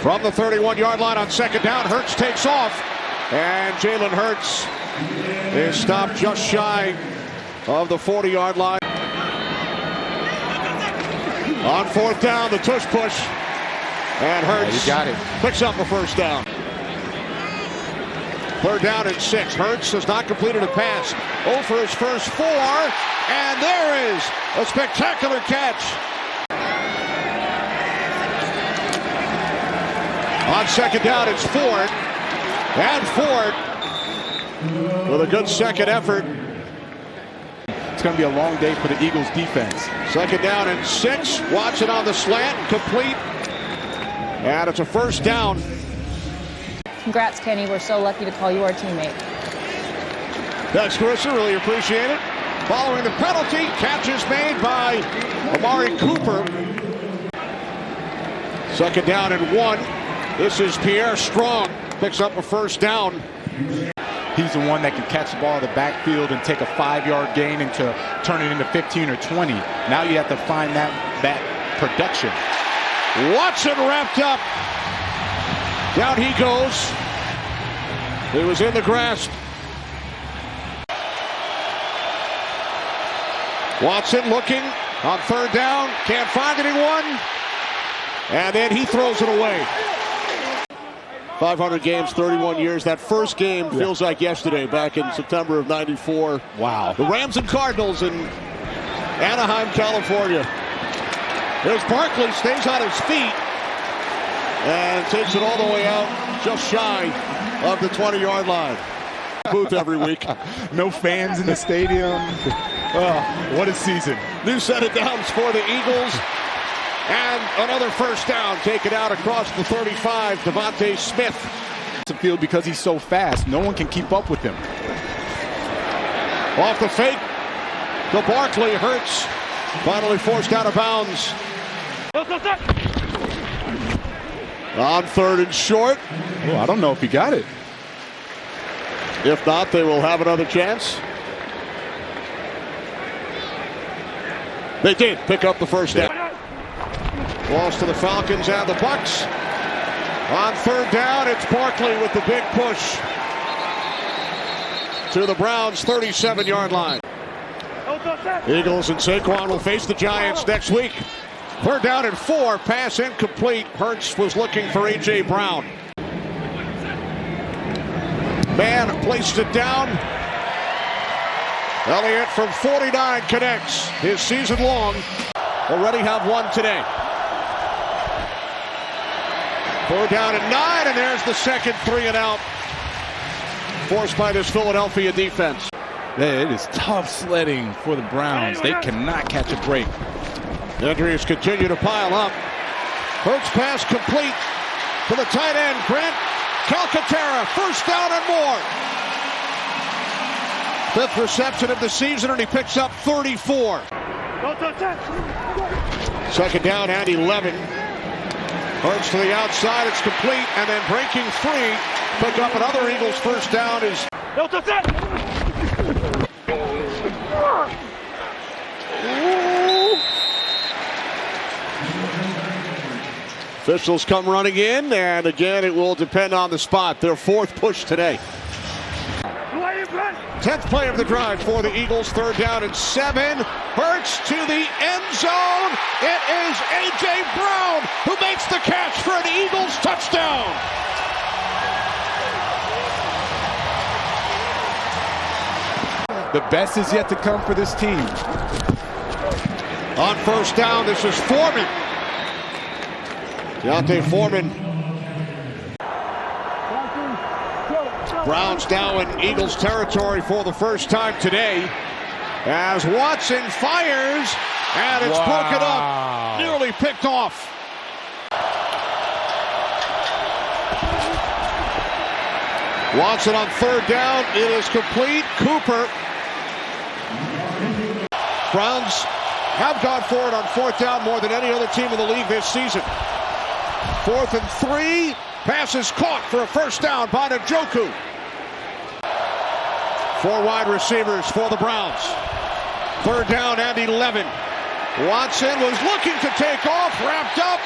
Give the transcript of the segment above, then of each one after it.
From the 31-yard line on second down, Hurts takes off. And Jalen Hurts is stopped just shy of the 40-yard line. On fourth down, the tush push. And Hurts picks up the first down. Third down and 6. Hurts has not completed a pass. For his first 4. And there is a spectacular catch. On second down, it's Ford. And Ford with a good second effort. It's going to be a long day for the Eagles defense. Second down and 6. Watson on the slant, complete. And it's a first down. Congrats, Kenny. We're so lucky to call you our teammate. Thanks, Carissa. Really appreciate it. Following the penalty, catch is made by Amari Cooper. Second down and 1. This is Pierre Strong. Picks up a first down. He's the one that can catch the ball in the backfield and take a 5-yard gain and turn it into 15 or 20. Now you have to find that production. Watson wrapped up. Down he goes. He was in the grasp. Watson looking on third down. Can't find anyone. And then he throws it away. 500 games, 31 years. That first game feels like yesterday, back in September of '94. Wow. The Rams and Cardinals in Anaheim, California. There's Barkley, stays on his feet and takes it all the way out, just shy of the 20-yard line. Booth every week. No fans in the stadium. Oh, what a season. New set of downs for the Eagles. And another first down taken out across the 35. Devontae Smith. The field because he's so fast. No one can keep up with him. Off the fake. The Barkley. Hurts. Finally forced out of bounds. On third and short. Oh, I don't know if he got it. If not, they will have another chance. They did pick up the first down. Loss to the Falcons and the Bucks. On third down, it's Barkley with the big push to the Browns' 37-yard line. Eagles and Saquon will face the Giants next week. Third down and 4, pass incomplete. Hurts was looking for A.J. Brown. Man placed it down. Elliott from 49 connects his season long. Already have one today. Third down and 9, and there's the second 3 and out. Forced by this Philadelphia defense. It is tough sledding for the Browns. They cannot catch a break. Injuries continue to pile up. Hurts pass complete to the tight end, Grant Calcaterra. First down and more. 5th reception of the season, and he picks up 34. Second down and 11. Hurts to the outside, it's complete, and then breaking free. Pick up another Eagles first down is... Officials come running in, and again, it will depend on the spot. Their 4th push today. 10th play of the drive for the Eagles. Third down and 7. Hurts to the end zone. It is A.J. Brown who makes the catch for an Eagles touchdown. The best is yet to come for this team. On first down, this is Foreman. Deontay Foreman. Browns now in Eagles territory for the first time today. As Watson fires, and it's broken up, nearly picked off. Watson on third down, it is complete. Cooper. Browns have gone for it on fourth down more than any other team in the league this season. 4th and 3, pass is caught for a first down by Njoku. 4 wide receivers for the Browns. Third down and 11. Watson was looking to take off, wrapped up.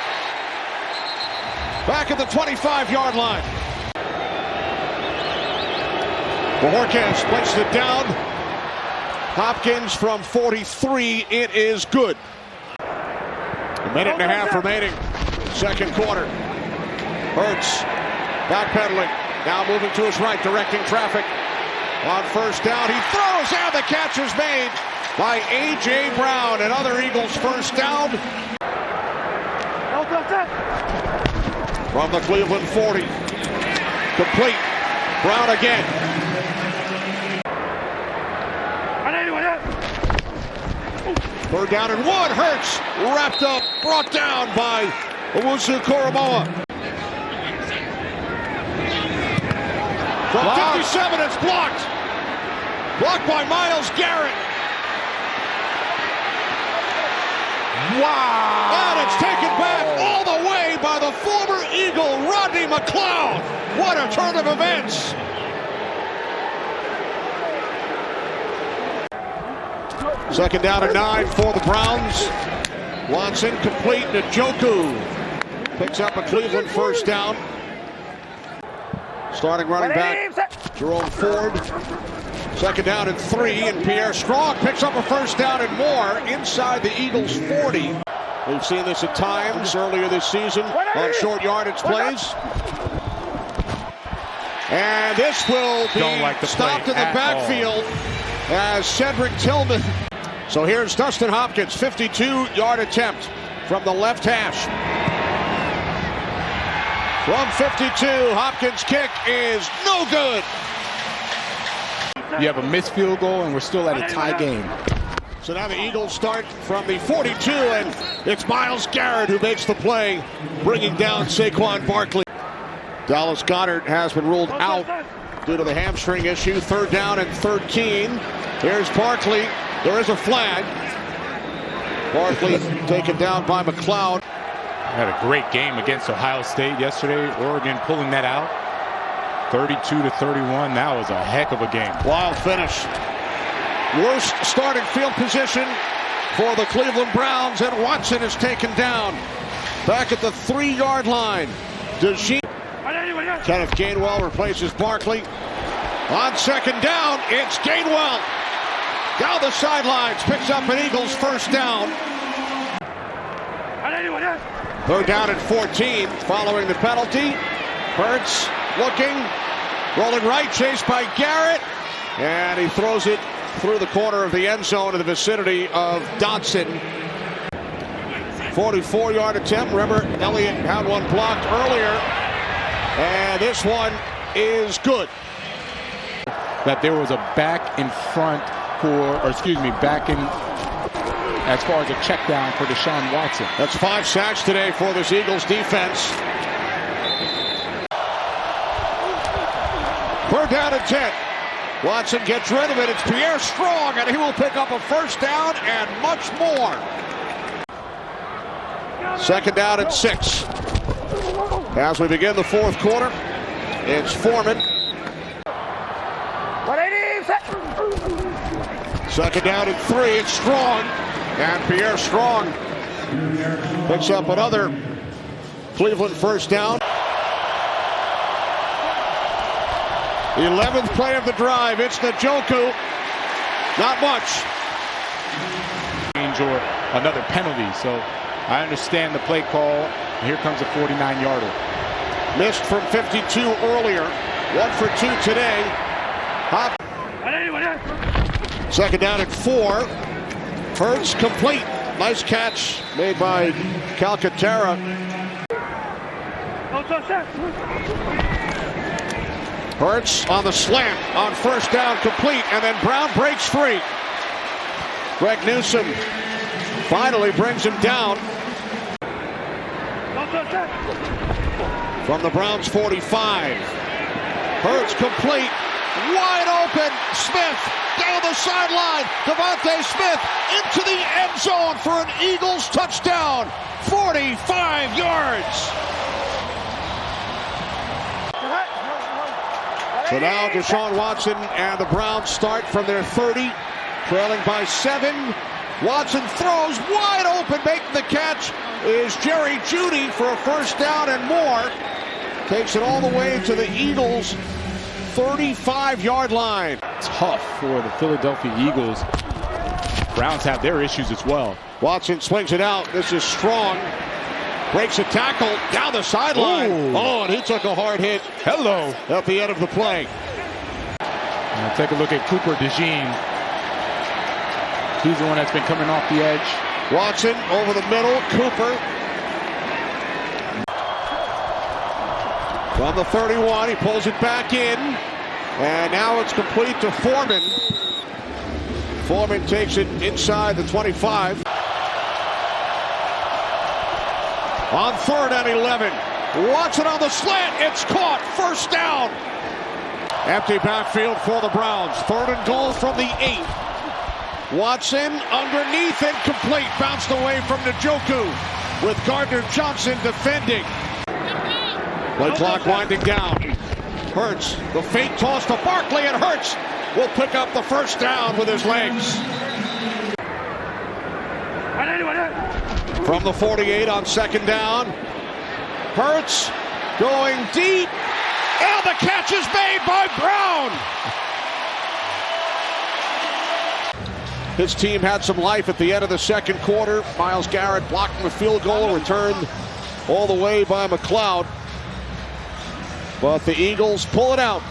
back at the 25-yard line. Bojorquez places it down. Hopkins from 43. It is good. A minute and a half remaining. Second quarter. Hurts backpedaling. Now moving to his right, directing traffic. On first down, he throws, and the catch is made by A.J. Brown. Another Eagles first down. From the Cleveland 40. Complete. Brown again. Third down and 1. Hurts wrapped up, brought down by Owusu-Koramoah. From 57, it's blocked. Blocked by Myles Garrett. Wow! And it's taken back all the way by the former Eagle, Rodney McLeod. What a turn of events. Second down and 9 for the Browns. Watson complete. Njoku picks up a Cleveland first down. Starting running back, Jerome Ford. Second down and 3, and Pierre Strong picks up a first down and more inside the Eagles' 40. We've seen this at times earlier this season on short yardage plays. And this will be stopped in the backfield as Cedric Tillman. So here's Dustin Hopkins, 52-yard attempt from the left hash. From 52, Hopkins' kick is no good. You have a missed field goal, and we're still at a tie game. So now the Eagles start from the 42, and it's Myles Garrett who makes the play, bringing down Saquon Barkley. Dallas Goedert has been ruled out due to the hamstring issue. Third down and 13. Here's Barkley. There is a flag. Barkley taken down by McLeod. Had a great game against Ohio State yesterday. Oregon pulling that out. 32-31. That was a heck of a game. Wild finish. Worst starting field position for the Cleveland Browns, and Watson is taken down back at the 3-yard line. Kenneth Gainwell replaces Barkley. On second down, it's Gainwell. Down the sidelines, picks up an Eagles first down. Third down and 14 following the penalty. Hurts looking, rolling right, chased by Garrett, and he throws it through the corner of the end zone in the vicinity of Dodson. 44-yard attempt. Remember, Elliott had one blocked earlier, and this one is good. That there was a back in front back in as far as a check down for Deshaun Watson. That's 5 sacks today for this Eagles defense. Third down and 10. Watson gets rid of it. It's Pierre Strong, and he will pick up a first down and much more. Second down and 6. As we begin the fourth quarter, it's Foreman. Second down and 3. It's Strong, and Pierre Strong picks up another Cleveland first down. 11th play of the drive. It's Njoku. Not much. Or another penalty. So I understand the play call. Here comes a 49-yarder. Missed from 52 earlier. 1 for 2 today. Second down and 4. Hurts complete. Nice catch made by Calcaterra. Hurts on the slant on first down, complete, and then Brown breaks free. Greg Newsome finally brings him down. From the Browns 45. Hurts complete, wide open. Smith down the sideline. Devontae Smith into the end zone for an Eagles touchdown. 45 yards. So now Deshaun Watson and the Browns start from their 30, trailing by 7. Watson throws wide open, making the catch is Jerry Jeudy for a first down and more. Takes it all the way to the Eagles' 35-yard line. Tough for the Philadelphia Eagles. Browns have their issues as well. Watson swings it out. This is Strong. Breaks a tackle down the sideline. Ooh. Oh, and he took a hard hit. Hello. At the end of the play. Now take a look at Cooper DeJean. He's the one that's been coming off the edge. Watson over the middle. Cooper. From the 31, he pulls it back in. And now it's complete to Foreman. Foreman takes it inside the 25. On 3rd and 11. Watson on the slant. It's caught. First down. Empty backfield for the Browns. 3rd and goal from the 8. Watson underneath, incomplete. Bounced away from Njoku with Gardner Johnson defending. Play clock winding down. Hurts. The fake toss to Barkley, and Hurts will pick up the first down with his legs. From the 48 on 2nd down. Hurts going deep. And the catch is made by Brown. His team had some life at the end of the 2nd quarter. Myles Garrett blocking the field goal, returned all the way by McLeod. But the Eagles pull it out.